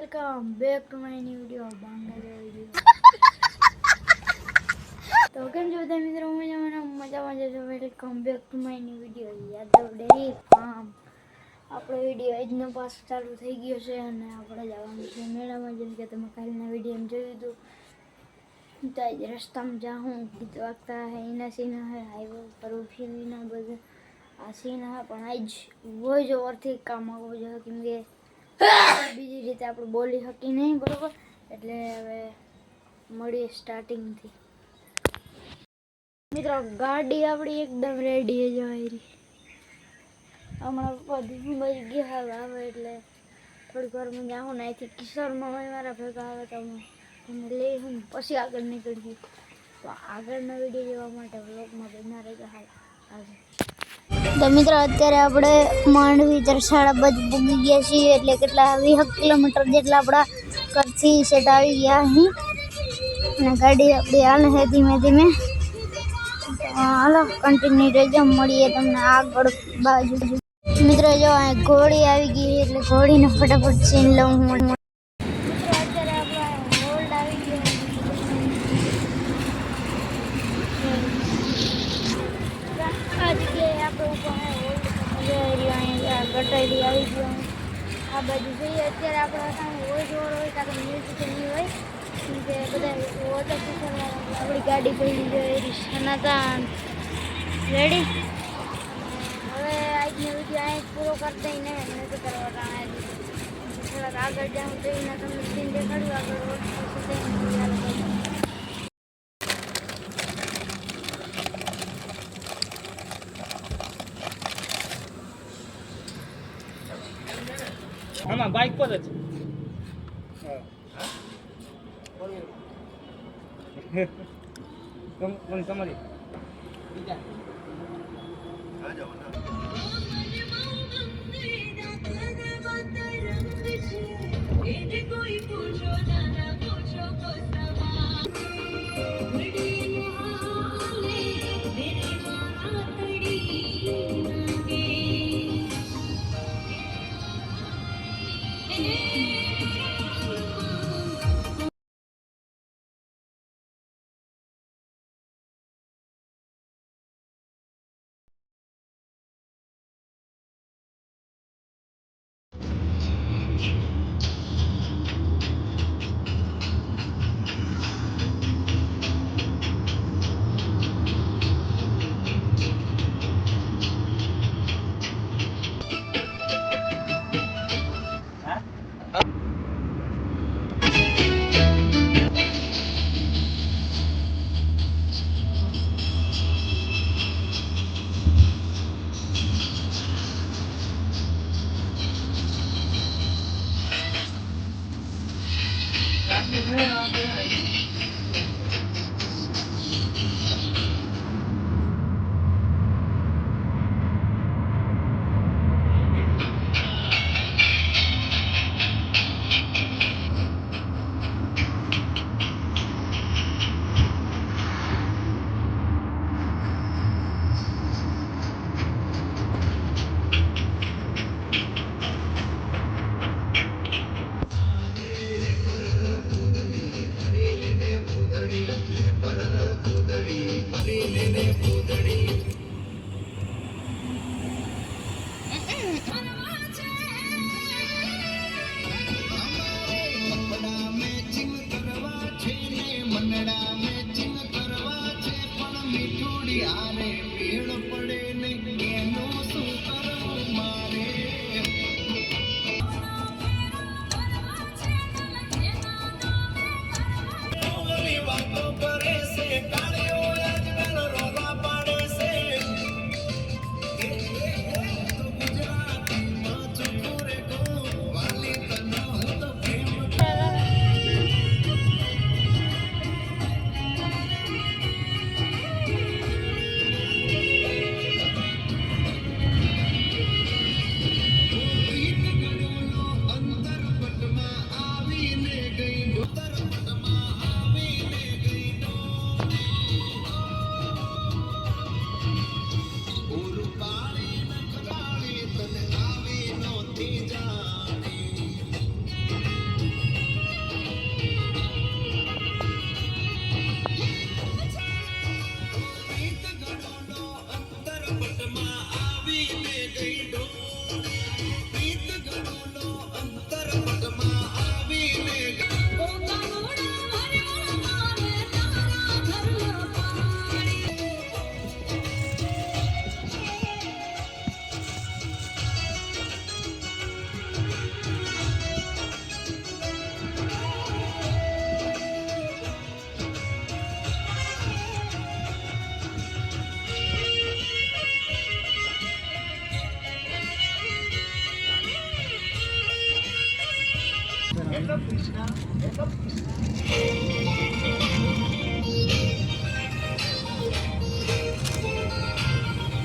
Welcome back to my new video Bangla video. તો કેમ છો બધા મિત્રો? મજામાં જજો. Welcome back to my new video Yadav dairy farm. આપણો વિડિયો આજનો પાસ ચાલુ થઈ ગયો છે અને આપણે જવાનું છે મેળામાં. જેમ કે તમે કાલના વિડિયોમાં જોયું હતું તો આજ રસ્તામાં જાઉં ગીત વાગતા હે એના સીન હે હાઈવે ઉપર ઉભીના બધા આ સીન હે. પણ આજ વોઇસ ઓવરથી કામ આવવું જોઈએ કેમ કે બીજી રીતે આપણે બોલી શકી નહીં બરોબર. એટલે હવે મળીએ સ્ટાર્ટિંગથી. મિત્રો ગાડી આપણી એકદમ રેડી જ આવી. હમણાં પપ્પા ગયા આવે એટલે થોડીક વારમાં જાઉં ને અહીંથી કિશોરમાં મારા ભેગા આવે તો તમે લઈ હું પછી આગળ નીકળીએ. તો આગળનો વિડીયો જોવા માટે વ્લોગમાં બના રહેજો. આજે તો મિત્રો અત્યારે આપણે માંડવી તરસાળા બાજુ પૂગી ગયા છીએ. એટલે કેટલા 20 કિલોમીટર જેટલા આપણા ઘરથી સેટ આવી ગયા અહીં અને ગાડી આપણી હાલે છે ધીમે ધીમે. હાલો કન્ટિન્યુ રહેજો, મળીએ તમને આગળ બાજુ. મિત્રો જો અહીં ઘોડી આવી ગઈ એટલે ઘોડીને ફટાફટ સીન લઉં હું. મિત્રો અત્યારે આપણે હોલ્ડ આવી ગયો. આ જગ્યાએ આપણે ઉપર હોલ્ડ ગટાડી આવી ગયો. આ બાજુ જોઈએ અત્યારે આપણે સામે હોય જોર હોય તો આપણે મ્યુઝિક નહીં હોય કે બધા વોટર સ્ટેશનમાં આપણી ગાડી પડી જાય સનાતન રેડી. હવે આજનો વિડીયો અહીં પૂરો કરી દઈને નથી કરવાના. થોડાક આગળ જાઉં તો એના તમને સીન દેખાડું આગળ આમાં બાઇક પર જ તમારી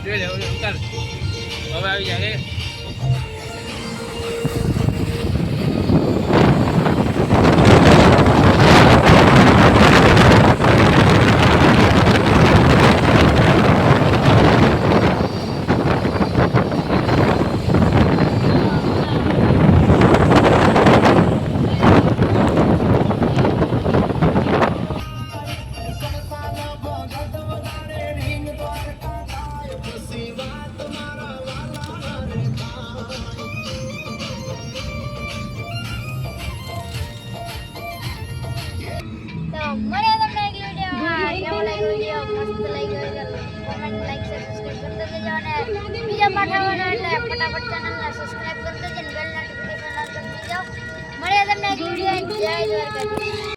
જોઈ લે અંકલ હવે આવી જાય મળે તમને એક વિડીયો કેવો લાગ્યો વિડીયો મસ્ત લાગ્યો હોય તો કોમેન્ટ લાઈક શેર સબસ્ક્રાઇબ કરતા જજો અને બીજા પાઠ આવવાના એટલે ફટાફટ ચેનલને સબસ્ક્રાઇબ કરી દેજો અને બેલ નોટિફિકેશન ઓન કરી દેજો મળે તમને એક વિડીયો જય દ્વારકાધીશ